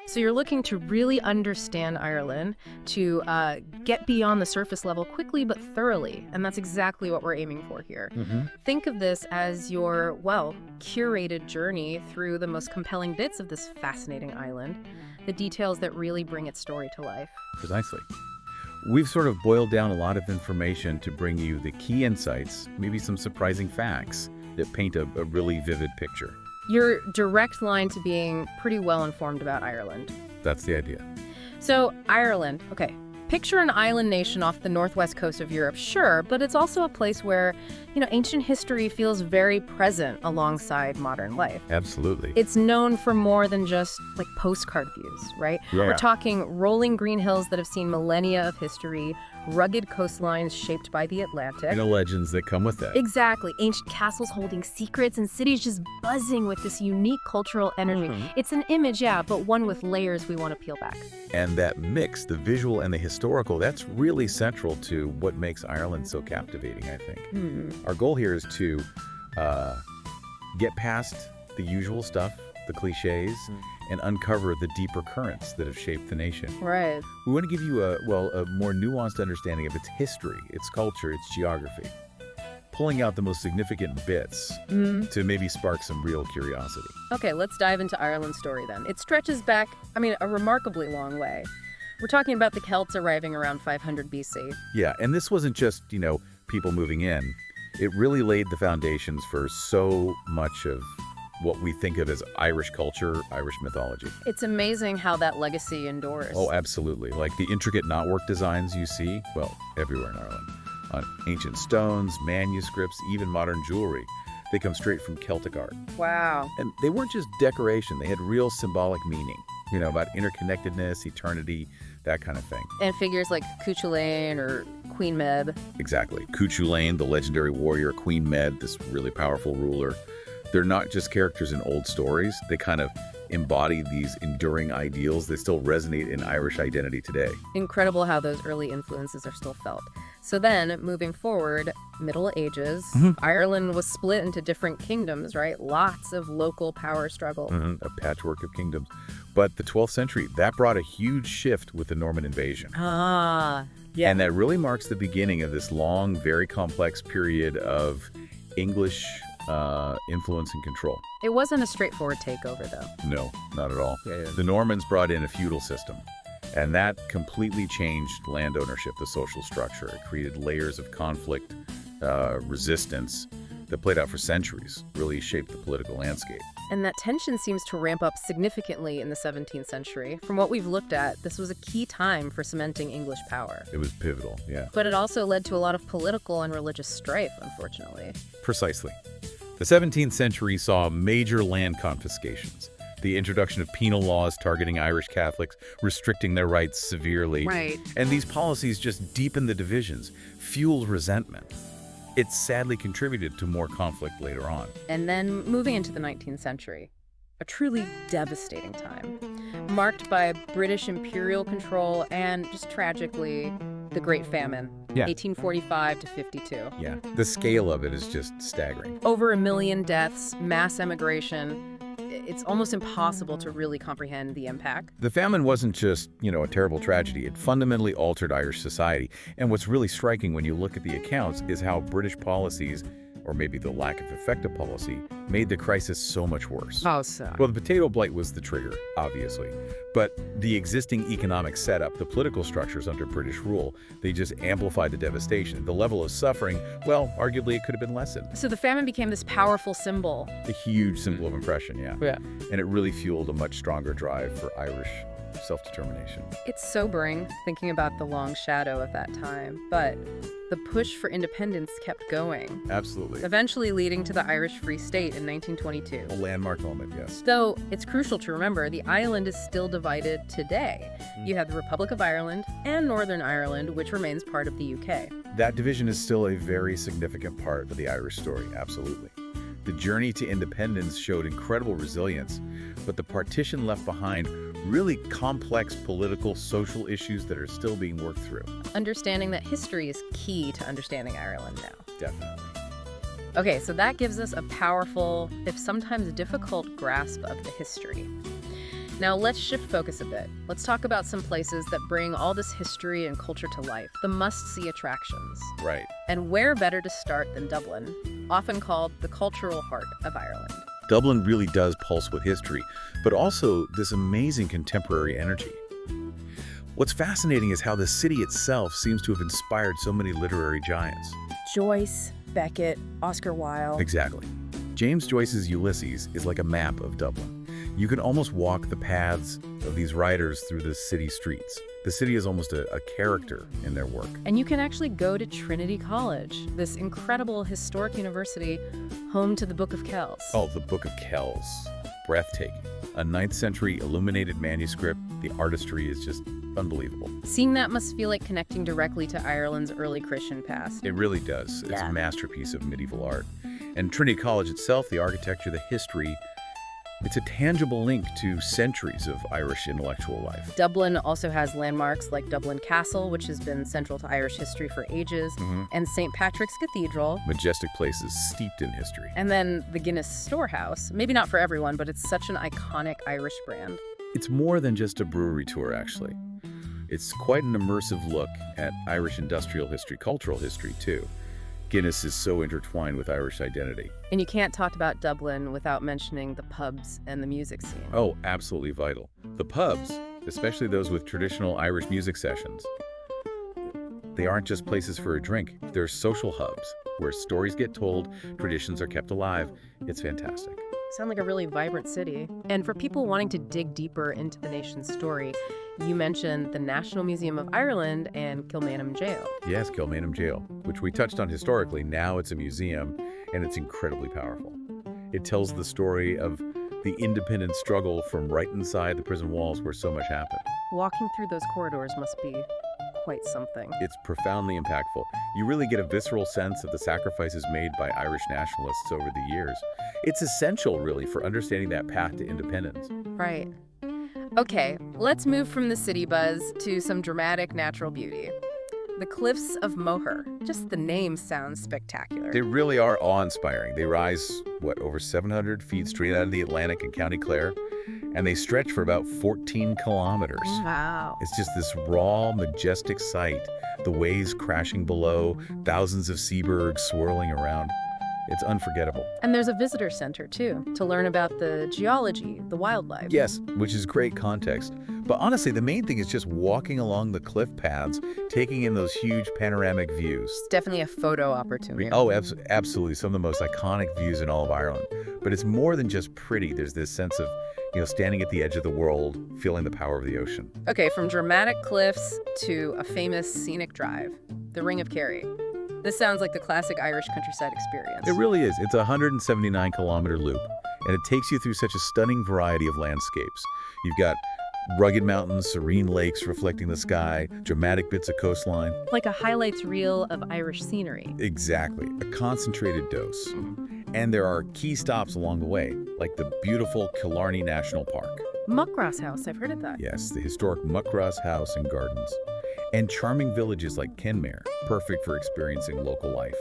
So you're looking to really understand Ireland, to get beyond the surface level quickly but thoroughly, and that's exactly what we're aiming for here. Think of this as your, well, curated journey through the most compelling bits of this fascinating island, the details that really bring its story to life. Precisely. We've sort of boiled down a lot of information to bring you the key insights, maybe some surprising facts that paint a really vivid picture. Your direct line to being pretty well informed about Ireland. That's the idea. So, Ireland, okay. Picture an island nation off the northwest coast of Europe, sure, but it's also a place where, ancient history feels very present alongside modern life. Absolutely. It's known for more than just, like, postcard views, right? Yeah. We're talking rolling green hills that have seen millennia of history, rugged coastlines shaped by the Atlantic. And the legends that come with that. Exactly. Ancient castles holding secrets and cities just buzzing with this unique cultural energy. It's an image, yeah, but one with layers we want to peel back. And that mix, the visual and the historical, that's really central to what makes Ireland so captivating, I think. Our goal here is to get past the usual stuff, the cliches, and uncover the deeper currents that have shaped the nation. Right. We want to give you a more nuanced understanding of its history, its culture, its geography, pulling out the most significant bits to maybe spark some real curiosity. Okay, let's dive into Ireland's story then. It stretches back, a remarkably long way. We're talking about the Celts arriving around 500 BC. Yeah, and this wasn't just, people moving in. It really laid the foundations for so much of what we think of as Irish culture, Irish mythology. It's amazing how that legacy endures. Oh, absolutely. Like the intricate knotwork designs you see, well, everywhere in Ireland. On ancient stones, manuscripts, even modern jewelry. They come straight from Celtic art. Wow. And they weren't just decoration, they had real symbolic meaning, about interconnectedness, eternity, that kind of thing. And figures like Cuchulainn or Queen Meb. Exactly. Cuchulainn, the legendary warrior, Queen Meb, this really powerful ruler. They're not just characters in old stories. They kind of embody these enduring ideals that still resonate in Irish identity today. Incredible how those early influences are still felt. So then, moving forward, Middle Ages, Ireland was split into different kingdoms, right? Lots of local power struggle. A patchwork of kingdoms. But the 12th century, that brought a huge shift with the Norman invasion. Yeah. And that really marks the beginning of this long, very complex period of English influence and control. It wasn't a straightforward takeover, though. No, not at all. Yeah. The Normans brought in a feudal system, and that completely changed land ownership, the social structure. It created layers of conflict, resistance that played out for centuries, really shaped the political landscape. And that tension seems to ramp up significantly in the 17th century. From what we've looked at, this was a key time for cementing English power. It was pivotal, yeah. But it also led to a lot of political and religious strife, unfortunately. Precisely. The 17th century saw major land confiscations, the introduction of penal laws targeting Irish Catholics, restricting their rights severely. Right. And these policies just deepened the divisions, fueled resentment. It sadly contributed to more conflict later on. And then moving into the 19th century, a truly devastating time, marked by British imperial control and, just tragically, the Great Famine, 1845 to 52. Yeah, the scale of it is just staggering. Over 1 million deaths, mass emigration. It's almost impossible to really comprehend the impact. The famine wasn't just, a terrible tragedy. It fundamentally altered Irish society. And what's really striking when you look at the accounts is how British policies, or maybe the lack of effective policy, made the crisis so much worse. How so? Well, the potato blight was the trigger, obviously. But the existing economic setup, the political structures under British rule, they just amplified the devastation. The level of suffering, well, arguably it could have been lessened. So the famine became this powerful symbol. A huge symbol of oppression, yeah. And it really fueled a much stronger drive for Irish self-determination. It's sobering thinking about the long shadow of that time, but the push for independence kept going. Absolutely. Eventually leading to the Irish Free State in 1922. A landmark moment, yes. Though it's crucial to remember, the island is still divided today. You have the Republic of Ireland and Northern Ireland, which remains part of the UK. That division is still a very significant part of the Irish story, absolutely. The journey to independence showed incredible resilience, but the partition left behind really complex political, social issues that are still being worked through. Understanding that history is key to understanding Ireland now. Definitely. Okay, so that gives us a powerful, if sometimes difficult, grasp of the history. Now let's shift focus a bit. Let's talk about some places that bring all this history and culture to life, the must-see attractions. Right. And where better to start than Dublin, often called the cultural heart of Ireland. Dublin really does pulse with history, but also this amazing contemporary energy. What's fascinating is how the city itself seems to have inspired so many literary giants. Joyce, Beckett, Oscar Wilde. Exactly. James Joyce's Ulysses is like a map of Dublin. You can almost walk the paths of these writers through the city streets. The city is almost a character in their work. And you can actually go to Trinity College, this incredible historic university home to the Book of Kells. Oh, the Book of Kells. Breathtaking. A 9th century illuminated manuscript. The artistry is just unbelievable. Seeing that must feel like connecting directly to Ireland's early Christian past. It really does. It's a masterpiece of medieval art. And Trinity College itself, the architecture, the history, it's a tangible link to centuries of Irish intellectual life. Dublin also has landmarks like Dublin Castle, which has been central to Irish history for ages, and St. Patrick's Cathedral. Majestic places steeped in history. And then the Guinness Storehouse. Maybe not for everyone, but it's such an iconic Irish brand. It's more than just a brewery tour, actually. It's quite an immersive look at Irish industrial history, cultural history, too. Guinness is so intertwined with Irish identity. And you can't talk about Dublin without mentioning the pubs and the music scene. Oh, absolutely vital. The pubs, especially those with traditional Irish music sessions, they aren't just places for a drink. They're social hubs where stories get told, traditions are kept alive. It's fantastic. Sound like a really vibrant city. And for people wanting to dig deeper into the nation's story, you mentioned the National Museum of Ireland and Kilmainham Jail. Yes, Kilmainham Jail, which we touched on historically. Now it's a museum, and it's incredibly powerful. It tells the story of the independent struggle from right inside the prison walls where so much happened. Walking through those corridors must be quite something. It's profoundly impactful. You really get a visceral sense of the sacrifices made by Irish nationalists over the years. It's essential, really, for understanding that path to independence. Right. Okay, let's move from the city buzz to some dramatic natural beauty. The Cliffs of Moher. Just the name sounds spectacular. They really are awe-inspiring. They rise, over 700 feet straight out of the Atlantic in County Clare, and they stretch for about 14 kilometers. Wow. It's just this raw, majestic sight. The waves crashing below, thousands of seabirds swirling around. It's unforgettable. And there's a visitor center, too, to learn about the geology, the wildlife. Yes, which is great context. But honestly, the main thing is just walking along the cliff paths, taking in those huge panoramic views. It's definitely a photo opportunity. Oh, absolutely. Some of the most iconic views in all of Ireland. But it's more than just pretty. There's this sense of, standing at the edge of the world, feeling the power of the ocean. Okay, from dramatic cliffs to a famous scenic drive, the Ring of Kerry. This sounds like the classic Irish countryside experience. It really is. It's a 179-kilometer loop, and it takes you through such a stunning variety of landscapes. You've got rugged mountains, serene lakes reflecting the sky, dramatic bits of coastline. Like a highlights reel of Irish scenery. Exactly. A concentrated dose. And there are key stops along the way, like the beautiful Killarney National Park. Muckross House, I've heard of that. Yes, the historic Muckross House and Gardens. And charming villages like Kenmare, perfect for experiencing local life.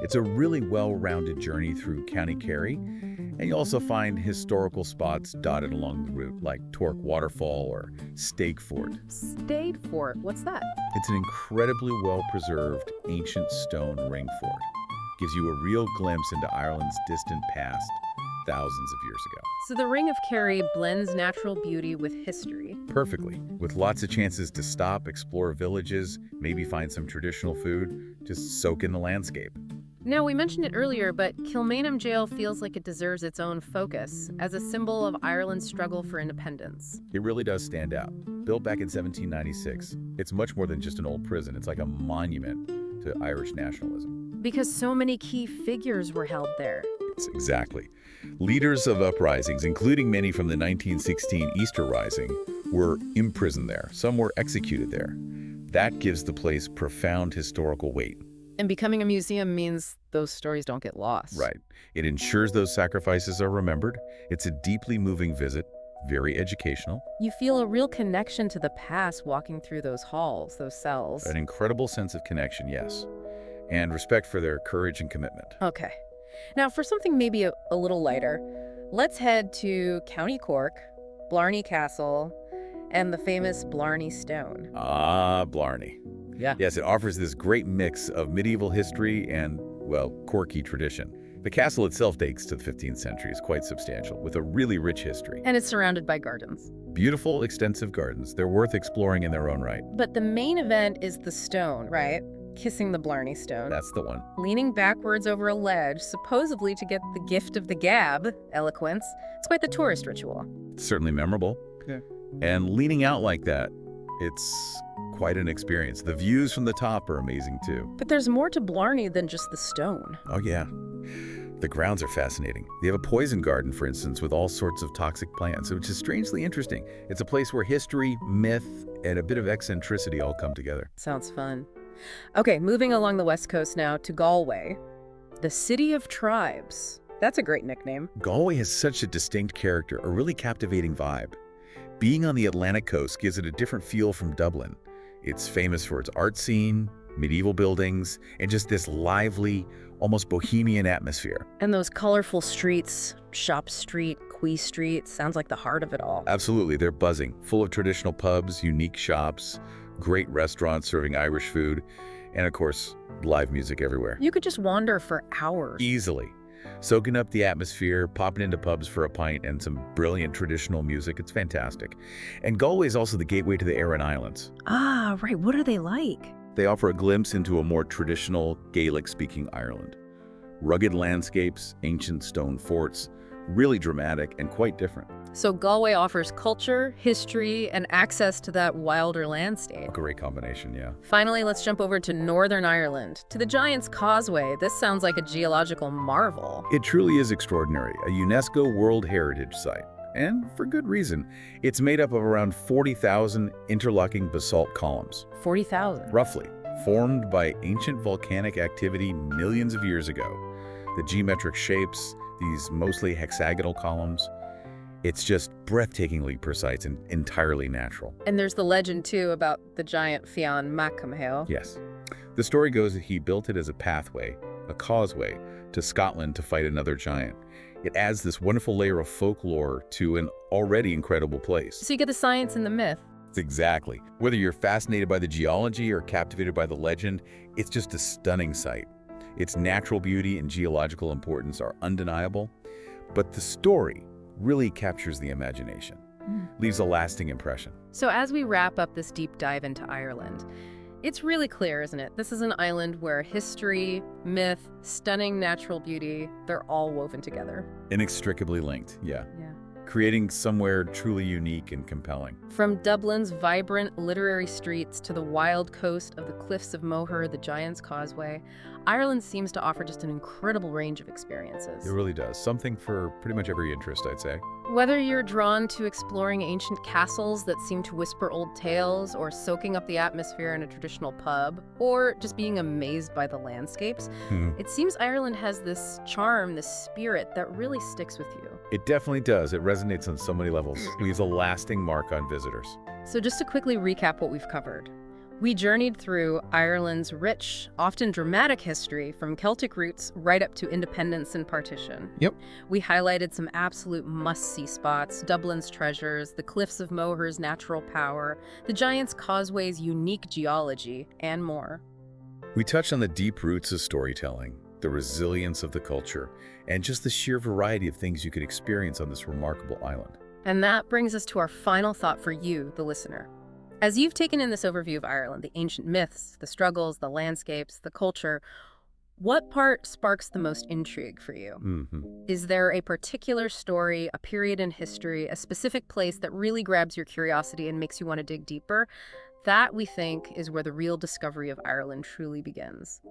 It's a really well-rounded journey through County Kerry, and you also find historical spots dotted along the route, like Torque Waterfall or Stake Fort. Stake Fort, what's that? It's an incredibly well-preserved ancient stone ring fort. Gives you a real glimpse into Ireland's distant past, thousands of years ago. So the Ring of Kerry blends natural beauty with history. Perfectly, with lots of chances to stop, explore villages, maybe find some traditional food, just soak in the landscape. Now, we mentioned it earlier, but Kilmainham Jail feels like it deserves its own focus as a symbol of Ireland's struggle for independence. It really does stand out. Built back in 1796, it's much more than just an old prison. It's like a monument to Irish nationalism. Because so many key figures were held there. Exactly. Leaders of uprisings, including many from the 1916 Easter Rising, were imprisoned there. Some were executed there. That gives the place profound historical weight. And becoming a museum means those stories don't get lost. Right. It ensures those sacrifices are remembered. It's a deeply moving visit, very educational. You feel a real connection to the past walking through those halls, those cells. An incredible sense of connection, yes. And respect for their courage and commitment. Okay. Now, for something maybe a little lighter, let's head to County Cork, Blarney Castle, and the famous Blarney Stone. Ah, Blarney. Yeah. Yes, it offers this great mix of medieval history and, well, quirky tradition. The castle itself dates to the 15th century. It's quite substantial, with a really rich history. And it's surrounded by gardens. Beautiful, extensive gardens. They're worth exploring in their own right. But the main event is the stone, right? Kissing the Blarney Stone. That's the one. Leaning backwards over a ledge, supposedly to get the gift of the gab, eloquence. It's quite the tourist ritual. It's certainly memorable. Yeah. And leaning out like that, it's quite an experience. The views from the top are amazing, too. But there's more to Blarney than just the stone. Oh, yeah. The grounds are fascinating. They have a poison garden, for instance, with all sorts of toxic plants, which is strangely interesting. It's a place where history, myth, and a bit of eccentricity all come together. Sounds fun. Okay, moving along the west coast now to Galway. The City of Tribes. That's a great nickname. Galway has such a distinct character, a really captivating vibe. Being on the Atlantic coast gives it a different feel from Dublin. It's famous for its art scene, medieval buildings, and just this lively, almost bohemian atmosphere. And those colorful streets, Shop Street, Quay Street, sounds like the heart of it all. Absolutely, they're buzzing, full of traditional pubs, unique shops, great restaurants serving Irish food, and of course, live music everywhere. You could just wander for hours. Easily. Soaking up the atmosphere, popping into pubs for a pint, and some brilliant traditional music. It's fantastic. And Galway is also the gateway to the Aran Islands. Ah, right. What are they like? They offer a glimpse into a more traditional Gaelic-speaking Ireland. Rugged landscapes, ancient stone forts, really dramatic and quite different. So Galway offers culture, history, and access to that wilder landscape. A great combination, yeah. Finally, let's jump over to Northern Ireland, to the Giant's Causeway. This sounds like a geological marvel. It truly is extraordinary, a UNESCO World Heritage Site. And for good reason. It's made up of around 40,000 interlocking basalt columns. 40,000. Roughly, formed by ancient volcanic activity millions of years ago. The geometric shapes, these mostly hexagonal columns, it's just breathtakingly precise and entirely natural. And there's the legend, too, about the giant Fionn McCamhail. Yes. The story goes that he built it as a pathway, a causeway, to Scotland to fight another giant. It adds this wonderful layer of folklore to an already incredible place. So you get the science and the myth. Exactly. Whether you're fascinated by the geology or captivated by the legend, it's just a stunning sight. Its natural beauty and geological importance are undeniable, but the story really captures the imagination, leaves a lasting impression. So as we wrap up this deep dive into Ireland, it's really clear, isn't it? This is an island where history, myth, stunning natural beauty, they're all woven together. Inextricably linked, yeah. Yeah. Creating somewhere truly unique and compelling. From Dublin's vibrant literary streets to the wild coast of the Cliffs of Moher, the Giant's Causeway, Ireland seems to offer just an incredible range of experiences. It really does. Something for pretty much every interest, I'd say. Whether you're drawn to exploring ancient castles that seem to whisper old tales, or soaking up the atmosphere in a traditional pub, or just being amazed by the landscapes, it seems Ireland has this charm, this spirit that really sticks with you. It definitely does. It resonates on so many levels. Leaves a lasting mark on visitors. So just to quickly recap what we've covered. We journeyed through Ireland's rich, often dramatic history, from Celtic roots right up to independence and partition. Yep. We highlighted some absolute must-see spots, Dublin's treasures, the Cliffs of Moher's natural power, the Giant's Causeway's unique geology, and more. We touched on the deep roots of storytelling, the resilience of the culture, and just the sheer variety of things you could experience on this remarkable island. And that brings us to our final thought for you, the listener. As you've taken in this overview of Ireland, the ancient myths, the struggles, the landscapes, the culture, what part sparks the most intrigue for you? Is there a particular story, a period in history, a specific place that really grabs your curiosity and makes you want to dig deeper? That, we think, is where the real discovery of Ireland truly begins.